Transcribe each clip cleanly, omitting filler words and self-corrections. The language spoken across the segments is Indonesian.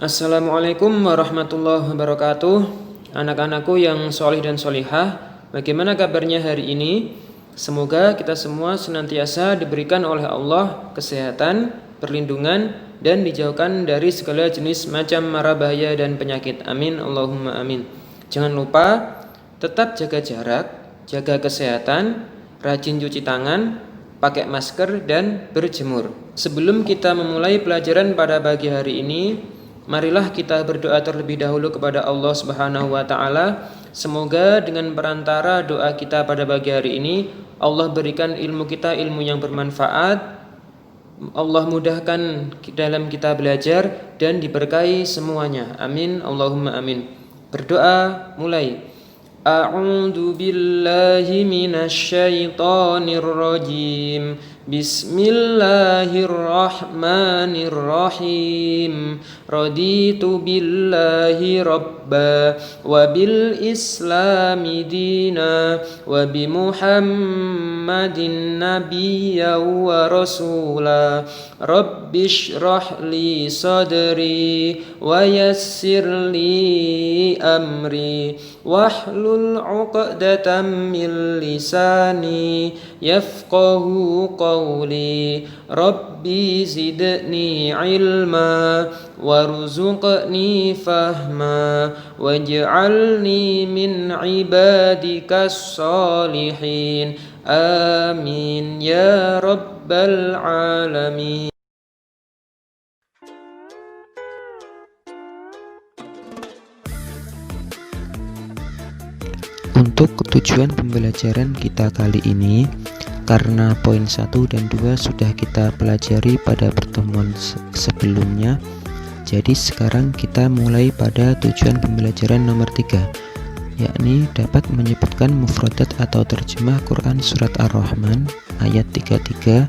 Assalamualaikum warahmatullahi wabarakatuh. Anak-anakku yang solih dan solihah, bagaimana kabarnya hari ini? Semoga kita semua senantiasa diberikan oleh Allah kesehatan, perlindungan, dan dijauhkan dari segala jenis macam mara bahaya dan penyakit. Amin, Allahumma amin. Jangan lupa tetap jaga jarak, jaga kesehatan, rajin cuci tangan, pakai masker, dan berjemur. Sebelum kita memulai pelajaran pada pagi hari ini, marilah kita berdoa terlebih dahulu kepada Allah Subhanahu wa taala. Semoga dengan perantara doa kita pada pagi hari ini, Allah berikan ilmu kita ilmu yang bermanfaat. Allah mudahkan dalam kita belajar dan diberkahi semuanya. Amin, Allahumma amin. Berdoa mulai. A'udzu billahi minasyaitonir rajim. Bismillahirrahmanirrahim. Raditu billahi rabba wa bil islami dina wa bi Muhammadin nabiyya wa rasula. Rabbi shrah li sadri wa yassir li amri wahlul 'uqdatam min lisani yafqahu qawli. Rabbi zidni ilma warzuqni fahma waj'alni min ibadikas salihin. Amin ya rabbal alamin. Untuk tujuan pembelajaran kita kali ini, karena poin 1 dan 2 sudah kita pelajari pada pertemuan sebelumnya, jadi sekarang kita mulai pada tujuan pembelajaran nomor 3, yakni dapat menyebutkan mufradat atau terjemah Quran surat Ar-Rahman ayat 33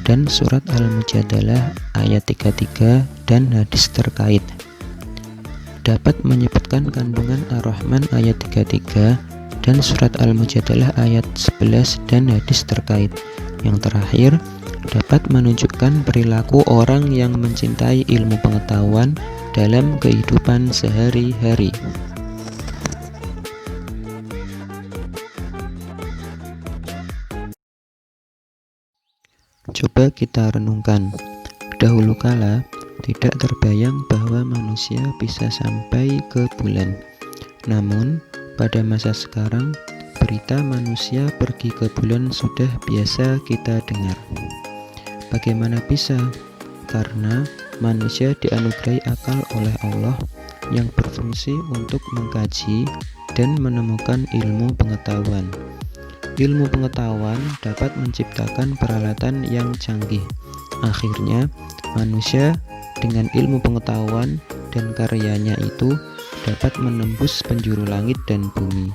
dan surat Al-Mujadalah ayat 33 dan hadis terkait. Dapat menyebutkan kandungan Ar-Rahman ayat 33 dan surat Al-Mujadalah ayat 11 dan hadis terkait. Yang terakhir, dapat menunjukkan perilaku orang yang mencintai ilmu pengetahuan dalam kehidupan sehari-hari. Coba kita renungkan. Dahulu kala, tidak terbayang bahwa manusia bisa sampai ke bulan. Namun, pada masa sekarang, berita manusia pergi ke bulan sudah biasa kita dengar. Bagaimana bisa? Karena manusia dianugerahi akal oleh Allah yang berfungsi untuk mengkaji dan menemukan ilmu pengetahuan. Ilmu pengetahuan dapat menciptakan peralatan yang canggih. Akhirnya, manusia dengan ilmu pengetahuan dan karyanya itu dapat menembus penjuru langit dan bumi.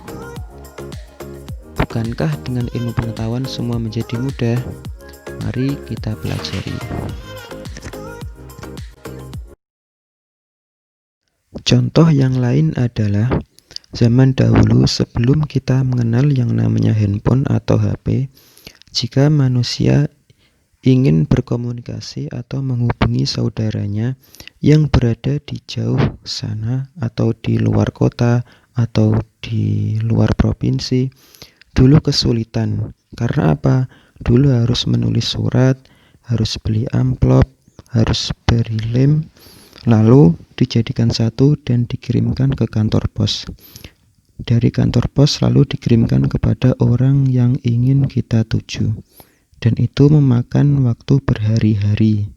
Bukankah dengan ilmu pengetahuan semua menjadi mudah? Mari kita pelajari. Contoh yang lain adalah zaman dahulu sebelum kita mengenal yang namanya handphone atau HP, jika manusia ingin berkomunikasi atau menghubungi saudaranya yang berada di jauh sana atau di luar kota atau di luar provinsi, dulu kesulitan. Karena apa? Dulu harus menulis surat, harus beli amplop, harus beri lem, lalu dijadikan satu dan dikirimkan ke kantor pos. Dari kantor pos lalu dikirimkan kepada orang yang ingin kita tuju. Dan itu memakan waktu berhari-hari.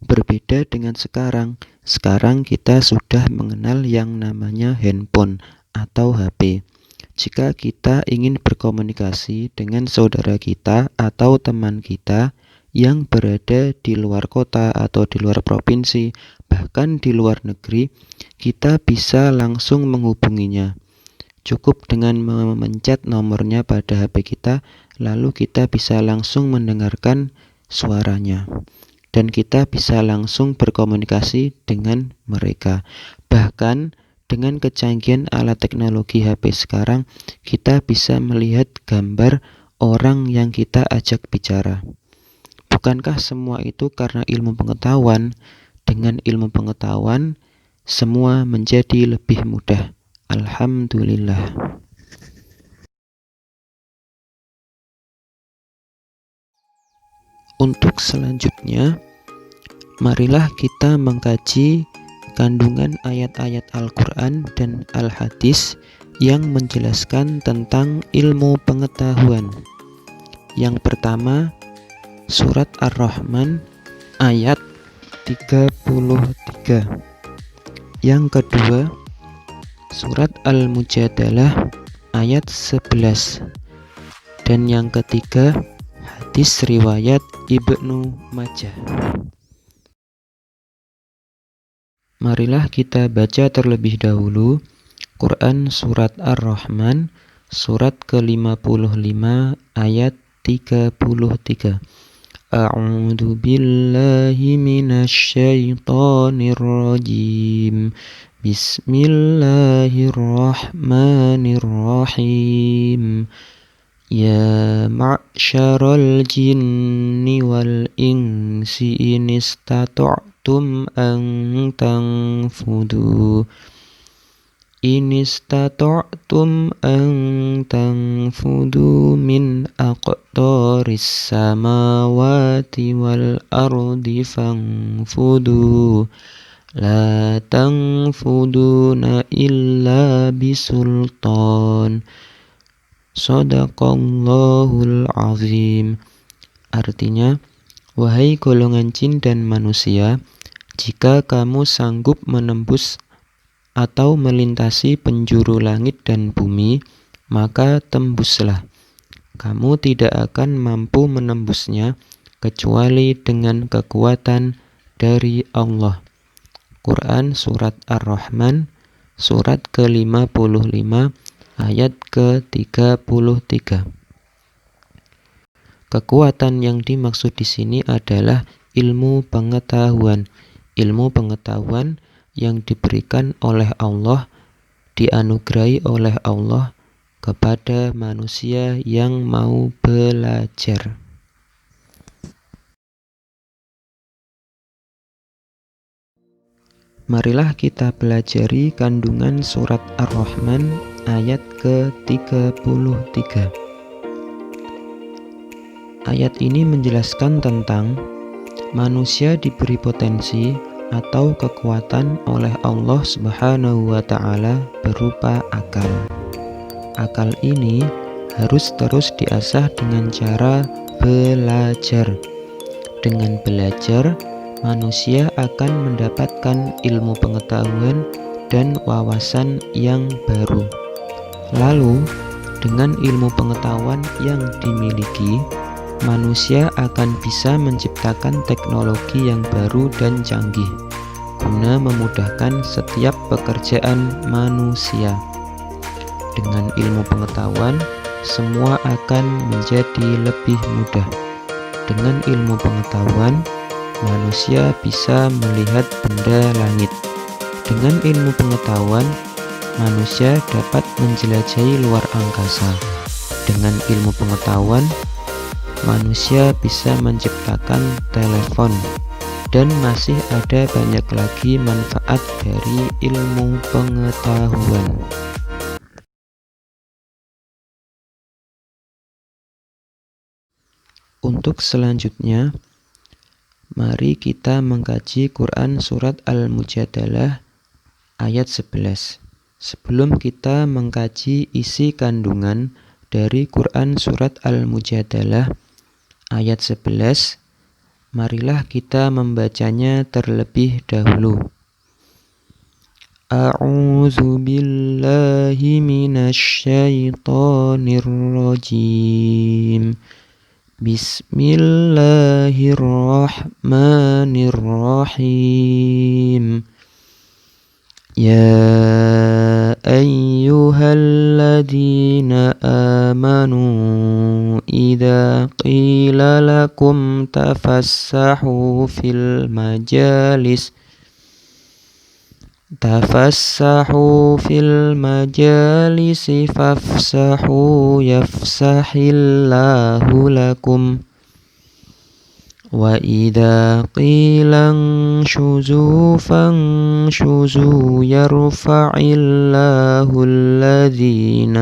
Berbeda dengan sekarang. Sekarang kita sudah mengenal yang namanya handphone atau HP. Jika kita ingin berkomunikasi dengan saudara kita atau teman kita yang berada di luar kota atau di luar provinsi, bahkan di luar negeri, kita bisa langsung menghubunginya. Cukup dengan memencet nomornya pada HP kita, lalu kita bisa langsung mendengarkan suaranya. Dan kita bisa langsung berkomunikasi dengan mereka. Bahkan dengan kecanggihan alat teknologi HP sekarang, kita bisa melihat gambar orang yang kita ajak bicara. Bukankah semua itu karena ilmu pengetahuan? Dengan ilmu pengetahuan, semua menjadi lebih mudah. Alhamdulillah. Untuk selanjutnya, marilah kita mengkaji kandungan ayat-ayat Al-Quran dan Al-Hadis yang menjelaskan tentang ilmu pengetahuan. Yang pertama, surat Ar-Rahman ayat 33. Yang kedua, surat Al-Mujadalah ayat 11. Dan yang ketiga, hadis riwayat Ibnu Majah. Marilah kita baca terlebih dahulu Quran surat Ar-Rahman surat ke-55 ayat 33. A'udzu billahi minasyaitonir rajim. Bismillahirrahmanirrahim. Ya ma'syaral jinni wal insi in istata'tum an tanfudu min aqtaris samawati wal ardi fanfudu la tanfuduna illa bisultan. Shadaqallahul azim. Artinya, wahai golongan jin dan manusia, jika kamu sanggup menembus atau melintasi penjuru langit dan bumi, maka tembuslah. Kamu tidak akan mampu menembusnya kecuali dengan kekuatan dari Allah. Quran surat Ar-Rahman surat ke-55 ayat ke-33. Kekuatan yang dimaksud di sini adalah ilmu pengetahuan. Ilmu pengetahuan yang diberikan oleh Allah, dianugerahi oleh Allah kepada manusia yang mau belajar. Marilah kita pelajari kandungan surat Ar-Rahman ayat ke-33. Ayat ini menjelaskan tentang manusia diberi potensi atau kekuatan oleh Allah Subhanahu wa Ta'ala berupa akal. Akal ini harus terus diasah dengan cara belajar. Dengan belajar, manusia akan mendapatkan ilmu pengetahuan dan wawasan yang baru. Lalu, dengan ilmu pengetahuan yang dimiliki, manusia akan bisa menciptakan teknologi yang baru dan canggih guna memudahkan setiap pekerjaan manusia. Dengan ilmu pengetahuan, semua akan menjadi lebih mudah. Dengan ilmu pengetahuan, manusia bisa melihat benda langit. Dengan ilmu pengetahuan, manusia dapat menjelajahi luar angkasa. Dengan ilmu pengetahuan, manusia bisa menciptakan telepon, dan masih ada banyak lagi manfaat dari ilmu pengetahuan. Untuk selanjutnya, mari kita mengkaji Quran surat Al-Mujadalah ayat 11. Sebelum kita mengkaji isi kandungan dari Quran surat Al-Mujadalah ayat 11, marilah kita membacanya terlebih dahulu. A'udzu billahi minasyaitonir rajim. Bismillahirrahmanirrahim. Ya ayyuhalladzina amanu idza qila lakum tafassahu fil majalisi fafsahu yafsahillahu lakum وإذا قيل انشزوا فانشزوا يرفع الله الذين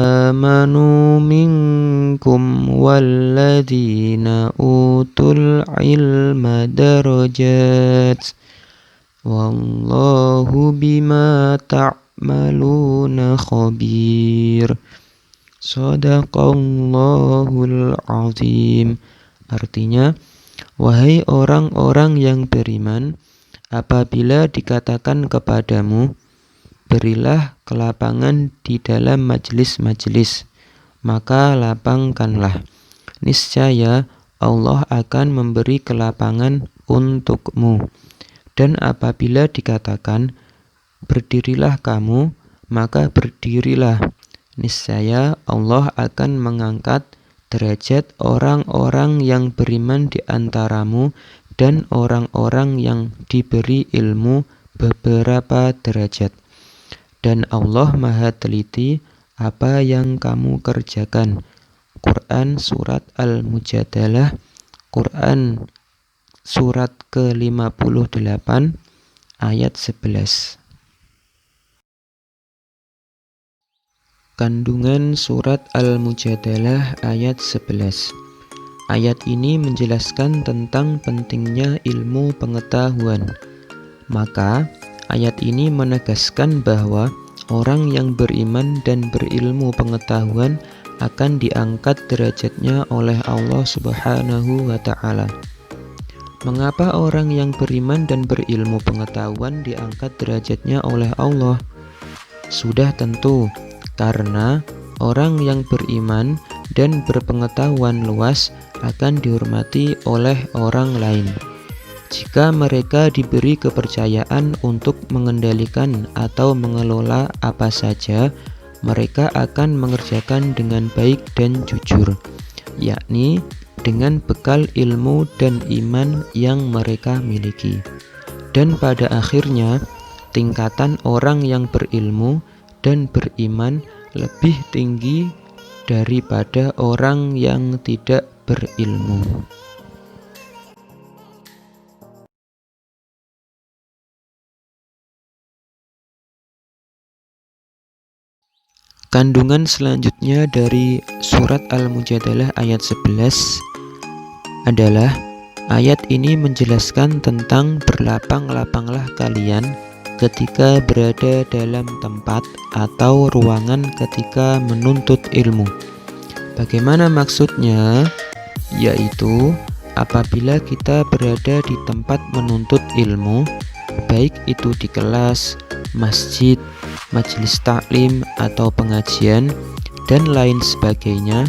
آمنوا منكم والذين أوتوا العلم درجات والله بما تعملون خبير. Shadaqallahul azim. Artinya, wahai orang-orang yang beriman, apabila dikatakan kepadamu, berilah kelapangan di dalam majelis-majelis, maka lapangkanlah. Niscaya Allah akan memberi kelapangan untukmu. Dan apabila dikatakan, berdirilah kamu, maka berdirilah. Niscaya Allah akan mengangkat derajat orang-orang yang beriman di antaramu dan orang-orang yang diberi ilmu beberapa derajat. Dan Allah Maha Teliti apa yang kamu kerjakan. Quran Surat Al-Mujadalah, Quran Surat ke-58 ayat 11. Kandungan Surat Al-Mujadalah ayat 11. Ayat ini menjelaskan tentang pentingnya ilmu pengetahuan. Maka ayat ini menegaskan bahwa orang yang beriman dan berilmu pengetahuan akan diangkat derajatnya oleh Allah Subhanahu wa ta'ala. Mengapa orang yang beriman dan berilmu pengetahuan diangkat derajatnya oleh Allah? Sudah tentu, karena orang yang beriman dan berpengetahuan luas akan dihormati oleh orang lain. Jika mereka diberi kepercayaan untuk mengendalikan atau mengelola apa saja, mereka akan mengerjakan dengan baik dan jujur, yakni dengan bekal ilmu dan iman yang mereka miliki. Dan pada akhirnya, tingkatan orang yang berilmu dan beriman lebih tinggi daripada orang yang tidak berilmu. Kandungan selanjutnya dari Surat Al-Mujadalah ayat 11 adalah ayat ini menjelaskan tentang berlapang-lapanglah kalian ketika berada dalam tempat atau ruangan ketika menuntut ilmu. Bagaimana maksudnya? Yaitu apabila kita berada di tempat menuntut ilmu, baik itu di kelas, masjid, majelis taklim atau pengajian, dan lain sebagainya,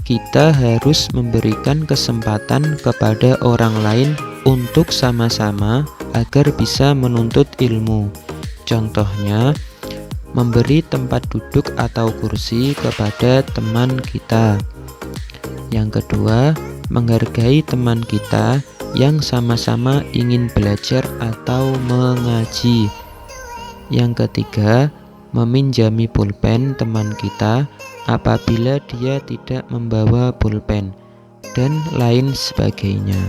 kita harus memberikan kesempatan kepada orang lain untuk sama-sama agar bisa menuntut ilmu. Contohnya, memberi tempat duduk atau kursi kepada teman kita. Yang kedua, menghargai teman kita yang sama-sama ingin belajar atau mengaji. Yang ketiga, meminjami pulpen teman kita apabila dia tidak membawa pulpen, dan lain sebagainya.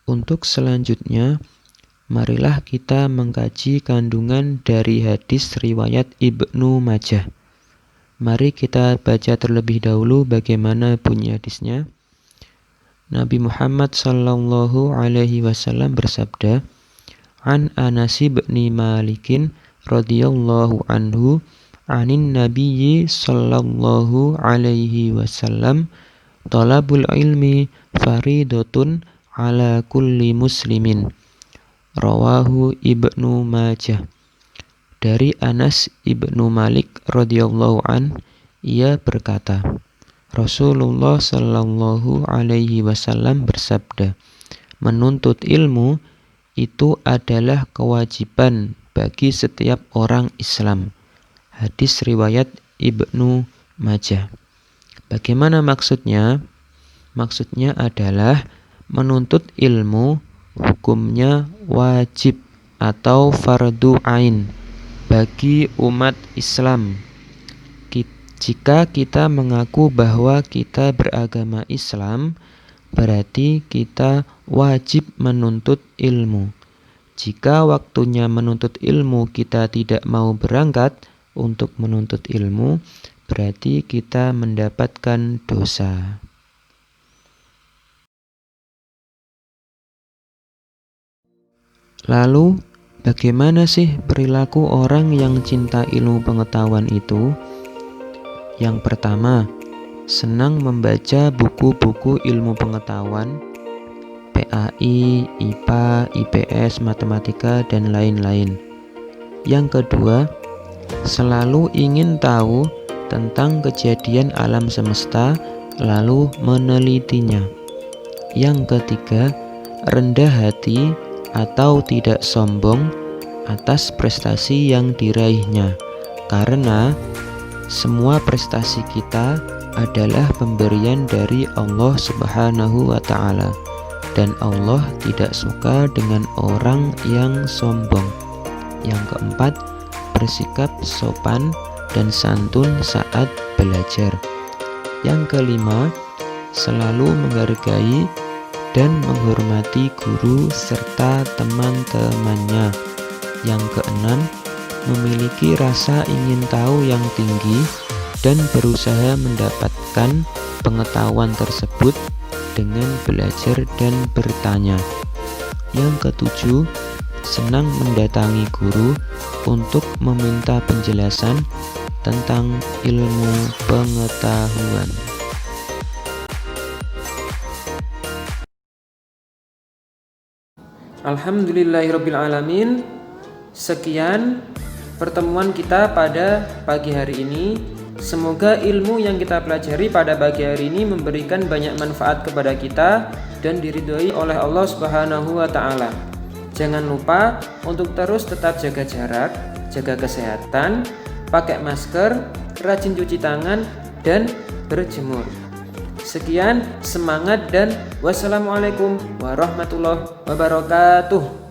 Untuk selanjutnya, marilah kita mengkaji kandungan dari hadis riwayat Ibnu Majah. Mari kita baca terlebih dahulu bagaimana bunyi hadisnya. Nabi Muhammad sallallahu alaihi wasallam bersabda, "An Anas bin Malikin radhiyallahu anhu, anin Nabiyyi sallallahu alaihi wasallam, talabul ilmi faridatun ala kulli muslimin." Rawahu Ibnu Majah. Dari Anas ibnu Malik radhiyallahu an, ia berkata, Rasulullah sallallahu alaihi wasallam bersabda, menuntut ilmu itu adalah kewajiban bagi setiap orang Islam. Hadis riwayat Ibnu Majah. Bagaimana maksudnya? Maksudnya adalah menuntut ilmu hukumnya wajib atau fardu ain bagi umat Islam. Jika kita mengaku bahwa kita beragama Islam, berarti kita wajib menuntut ilmu. Jika waktunya menuntut ilmu kita tidak mau berangkat untuk menuntut ilmu, berarti kita mendapatkan dosa. Lalu, bagaimana sih perilaku orang yang cinta ilmu pengetahuan itu? Yang pertama, senang membaca buku-buku ilmu pengetahuan, PAI, IPA, IPS, matematika, dan lain-lain. Yang kedua, selalu ingin tahu tentang kejadian alam semesta, lalu menelitinya. Yang ketiga, rendah hati atau tidak sombong atas prestasi yang diraihnya, karena semua prestasi kita adalah pemberian dari Allah Subhanahu wa Ta'ala, dan Allah tidak suka dengan orang yang sombong. Yang keempat, bersikap sopan dan santun saat belajar. Yang kelima, selalu menghargai dan menghormati guru serta teman-temannya. Yang keenam, memiliki rasa ingin tahu yang tinggi dan berusaha mendapatkan pengetahuan tersebut dengan belajar dan bertanya. Yang ketujuh, senang mendatangi guru untuk meminta penjelasan tentang ilmu pengetahuan. Alhamdulillahirrabbilalamin. Sekian pertemuan kita pada pagi hari ini. Semoga ilmu yang kita pelajari pada pagi hari ini memberikan banyak manfaat kepada kita dan diridhoi oleh Allah Subhanahu wa Ta'ala. Jangan lupa untuk terus tetap jaga jarak, jaga kesehatan, pakai masker, rajin cuci tangan, dan berjemur. Sekian, semangat dan wassalamualaikum warahmatullahi wabarakatuh.